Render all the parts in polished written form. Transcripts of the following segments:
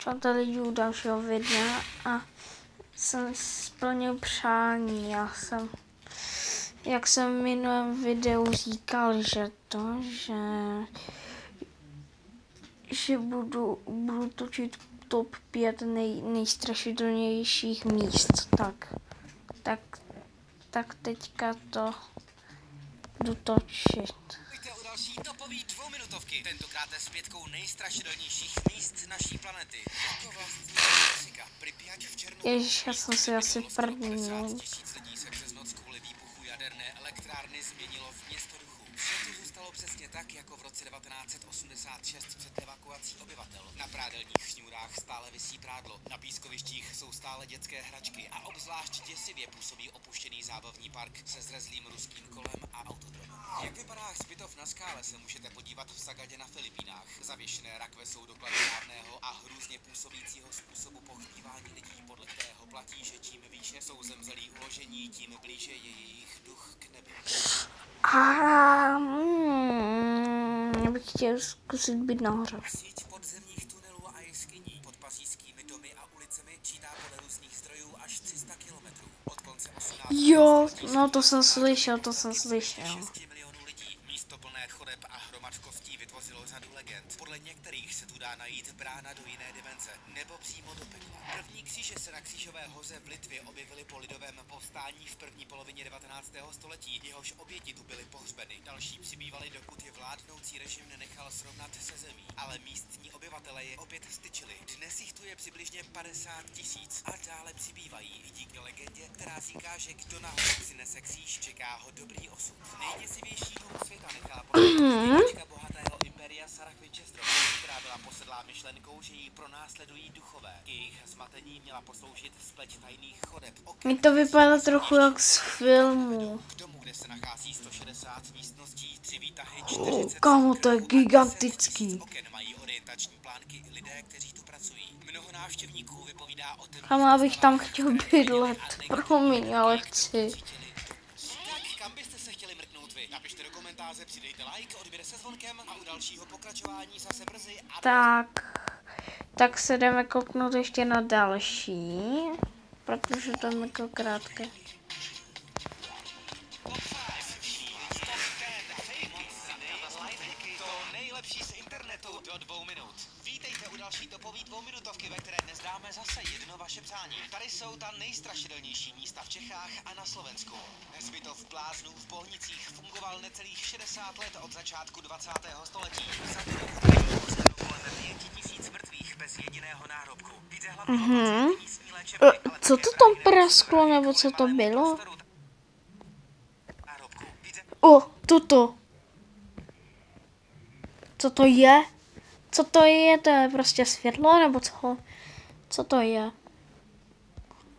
přátelé u dalšího videa a jsem splnil přání. Jak jsem v minulém videu říkal, že budu točit top 5 nejstrašidelnějších míst. Tak teďka to jdu točit. Další topový dvouminutovky, tentokrát s 5 nejstrašidelnějších míst naší planety. Jako vlastní Mexika, Pripyat v Černobylu. Ježiš, já jsem si asi prdnul. Tisíc lidí se přes noc kvůli výbuchu jaderné elektrárny změnilo v město duchů. Vše tu zůstalo přesně tak, jako v roce 1986 před evakuací obyvatel. Na prádelních šňůrách stále visí prádlo, na pískovištích jsou stále dětské hračky a obzvlášť děsivě působí opuštěný zábavní park se zrezlým ruským kolem a autodromem. Jak vypadá hřbitov na skále, se můžete podívat v Sagadě na Filipínách. Zavěšené rakve jsou doklady dávného a hrůzně působícího způsobu pohřbívání lidí, podle kterého platí, že čím výše jsou zemřelí uložení, tím blíže je jejich duch k nebi. Já bych chtěl zkusit být nahoře. Síť podzemních tunelů a jeskyní pod pařížskými domy a ulicemi čítá podle různých zdrojů až 300 kilometrů. Od konce 18. Jo, no to jsem slyšel. 6 milionů lidí. Místo plné chodeb a hromad kostí vytvořilo řadu legend. Podle některých se tu dá najít brána do jiné dimenze, nebo přímo do pekla. První kříže se na Křížové hoře v Litvě objevily po lidovém povstání v první polovině 19. století. Jehož oběti tu byly pohřbeny. Další přibývaly, dokud je vládnoucí režim nenechal srovnat se zemí. Ale místní obyvatelé je opět styčili. Dnes jich tu je přibližně 50 000 a dále přibývají díky legendě, která říká, že kdo nahoře přinese kříž, čeká ho dobrý osud. Nejděsivější dům světa nechala postavit bohatého impéria Sarah Winchesterova, která byla posedlá myšlenkou, že jí pronásledují duchové. K jejich zmatení měla posloužit spleť tajných chodeb. Mi to vypadá trochu jak z filmu. K domu, kde se nachází 160 místností, 3 výtahy, 40 Kámo, to je gigantický. oken mají orientační plánky lidé, kteří tu pracují. Mnoho návštěvníků vypovídá o temných Kámo, abych tam chtěl bydlet. Promiň, ale chci. Tak, kam byste se chtěli mrknout vy? Napište do komentáře, přidejte like, odběr se zvonkem a u dalšího pokračování zase brzy a... Tak se jdeme kouknout ještě na další, protože to je jako krátké. To nejlepší z internetu do 2 minut. Vítejte u další topový dvouminutovky, ve které dnes dáme zase jedno vaše přání. Tady jsou ta nejstrašidelnější místa v Čechách a na Slovensku. Hřbitov v Bláznu v Polnicích fungoval necelých 60 let od začátku 20. století. Za ty dobu kolem 5 000 mrtvých bez jediného nárobku. Jde hlavně o pacienty místní léčebny, ale Co to tam prasklo, nebo co to bylo? Tuto. Co to je? Co to je? To je prostě světlo, nebo co? Co to je?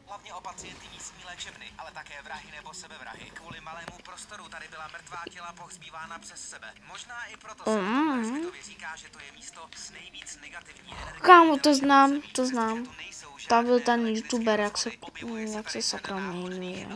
Hlavně o pacienty místní léčebny, ale také vrahy nebo sebevrahy. Kvůli malému prostoru tady byla mrtvá těla pohřbívána přes sebe. Možná i proto se hřbitově říká, že to je místo s nejvíc negativní energií. Kámo, to znám. Tam byl ten youtuber, jak se sakra jmenuje.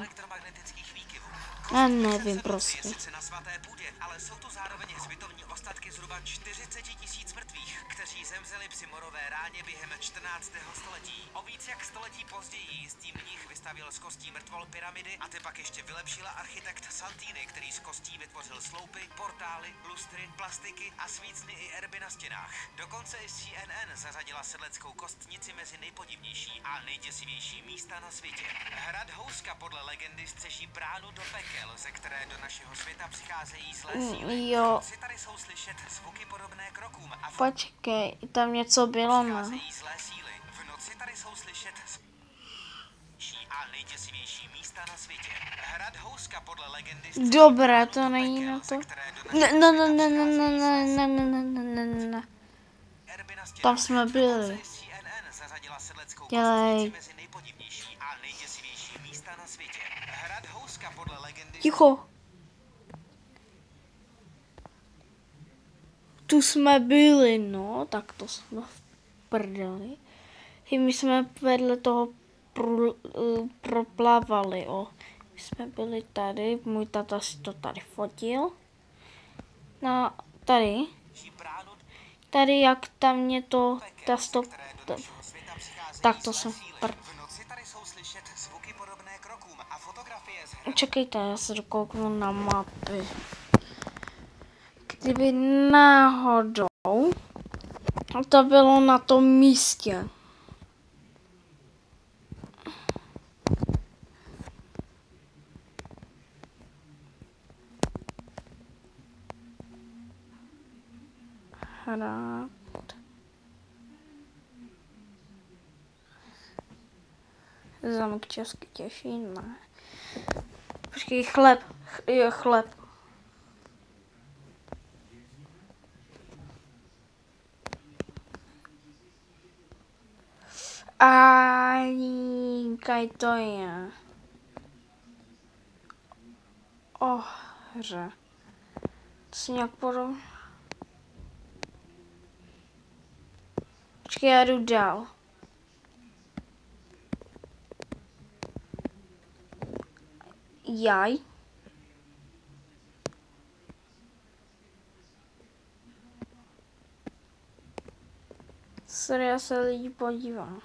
Já nevím prostě. Na svaté půdě, ale jsou tu zároveň hřbitovní ostatky zhruba 40 000 mrtvých, kteří zemřeli při morové ráně během 14. století. O víc jak století později jistý mních vystavil z kostí mrtvol pyramidy a ty pak ještě vylepšila architekt Santini, který z kostí vytvořil sloupy, portály, lustry, plastiky a svícny i erby na stěnách. Dokonce i CNN zařadila sedleckou kostnici mezi nejpodivnější a nejděsivější místa na světě. Hrad Houska podle legendy střeší bránu do pekel, ze které do našeho světa přicházejí zlé síly. Jo. Tady jsou slyšet zvuky podobné krokům a Počkej, tam něco bylo, ne? zlé síly. V noci tady jsou slyšet a nejděsivější místa na světě. Hrad Houska podle legendy Dobré, to není na to. Ne. Tam jsme byli. CNN zařadila sedleckou Dělej. mezi nejpodivnější a nejděsivější místa na světě. Hrad Houska podle legendy Ticho. Tu jsme byli, no, tak to jsme v prdeli. I my jsme vedle toho proplavali, My jsme byli tady, můj tata si to tady fotil. No, tady. Tady jak tam mě to, ta stop, tak to jsem, V noci tady jsou slyšet zvuky podobné krokům a fotografie z hradu. čekejte, já se dokouknu na mapy. Kdyby náhodou to bylo na tom místě. Hrad. Zámek Český Těšín, ne. Počkej, chleb. Jo, chleb. Kaj to je. Ohře. To si nějak podobně. Počkej, já jdu dál. Jaj. Sorry, já se lidi podívám.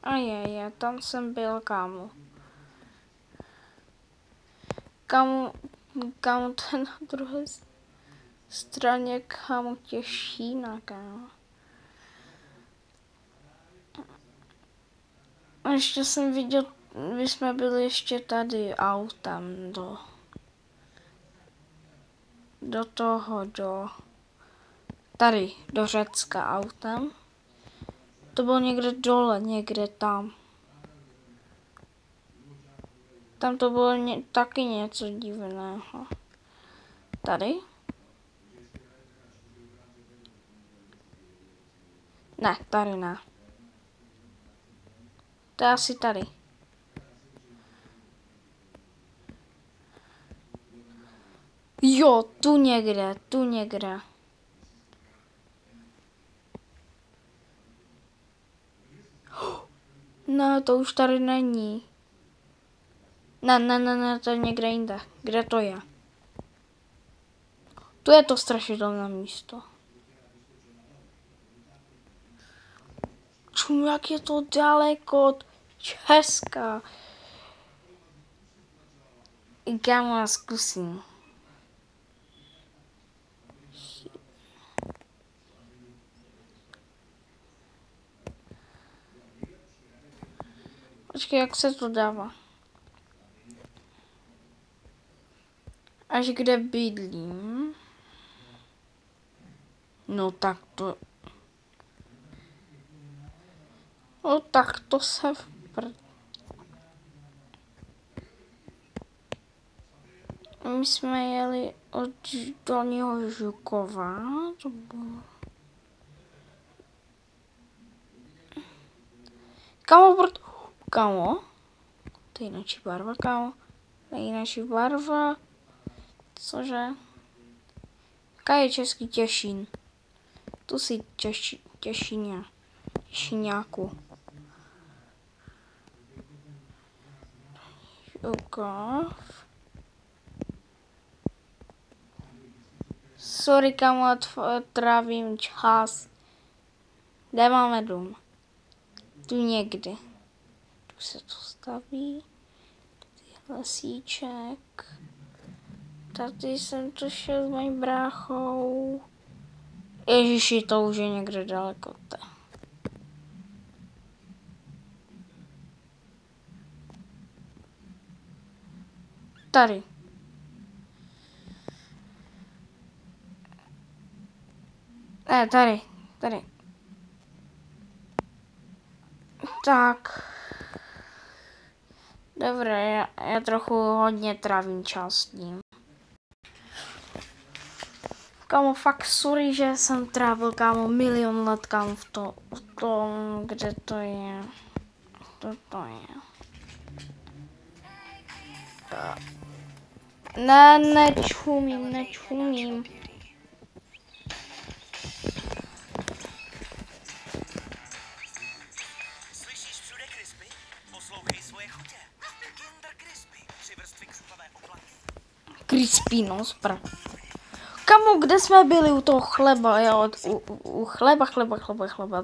Ajaj, tam jsem byl, kámo. Kámo to je na druhé straně, kámo, Těšína, kámo. A ještě jsem viděl, my jsme byli ještě tady autem tady, do Řecka autem. To bylo někde dole, někde tam. Tam to bylo taky něco divného. Tady? Ne, tady ne. To je asi tady. Jo, tu někde. No, to už tady není. Ne, to je někde jinde. Kde to je? Tu je to strašidelné místo. Čum, jak je to daleko od Česka. Kámo, já zkusím. Počkej, jak se to dává? Až kde bydlím? No tak to... No tak to se My jsme jeli od Dolního Žukova. To bylo... Kámo? To je jináčí barva, kámo. To je jináčí barva. Cože? Jaká je Český Těšín? Tu si Těšíňáku. Žukov. Sorry, kámo, trávím čas. Kde máme dům? Tu někdy. Tu se to staví. Tady je lesíček. Tady jsem to šel s mojím bráchou. Ježiši, to už je někde daleko. Tady. Ne, tady. Tak. Dobré, já trochu hodně trávím čas s ním. Kámo, fakt sorry, že jsem trávil, kámo, milion let, kámo, v tom, kde to je. To je. Ne, nečumím. Slyšíš všude Crispy? Poslouchej svoje chutě. Kinder Crispy. 3 vrstvy křupavé oplaky. Crispy, no, Kamu, kde jsme byli u toho chleba, jo, u chleba. Chleba. To je chleba.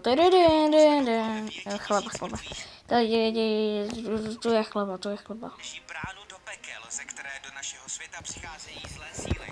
Bránu do pekel, ze které do našeho světa přicházejí zlé síly.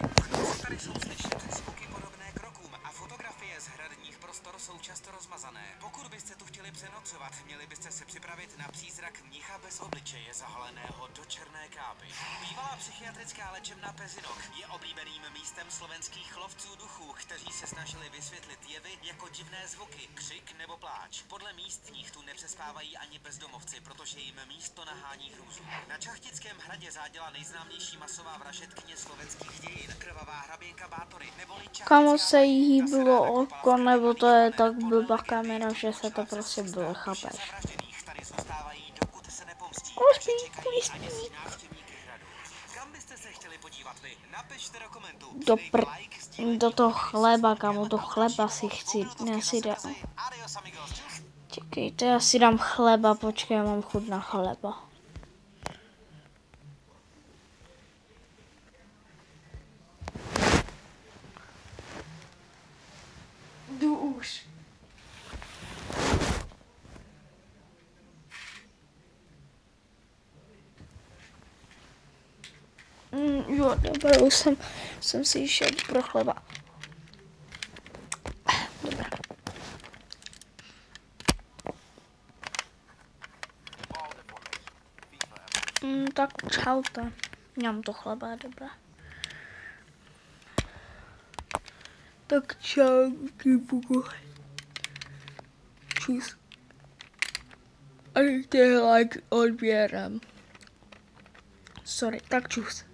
Tady jsou slyšet zvuky podobné krokům a fotografie z hradních prostor jsou často rozmazané. Pokud byste tu chtěli přenocovat, měli byste se připravit na přízrak mnicha bez obličeje zahaleného do černé kávy. Bývalá psychiatrická léčebna Pezinok je oblíbeným místem slovenských lovců duchů, kteří se snažili vysvětlit jevy jako divné zvuky, křik nebo pláč. Podle místních tu nepřespávají ani bezdomovci, protože jim místo nahání hrůzu. Na Čachtickém hradě záděla nejznámější masová vražedkyně slovenských dějin, krvavá hraběnka Bátory, neboli Kamu se jí hýblo oko, nebo to je tak blbá kamera, že se to prostě bylo, chápeš? Tady zůstávají, dokud se nepomstí, Kam byste se chtěli podívat vy? Napište do komentu. Do toho chleba, kamu, do chleba si chci, já si dám. Čekejte, já si dám chleba, počkej, já mám chuť na chleba. Jdu už. Jo, dobré, už jsem si šel pro chleba. Dobré. Tak čaute. Mám to chleba, dobré. Tak čau, čus. A dejte like odběrem. Sorry, tak čus.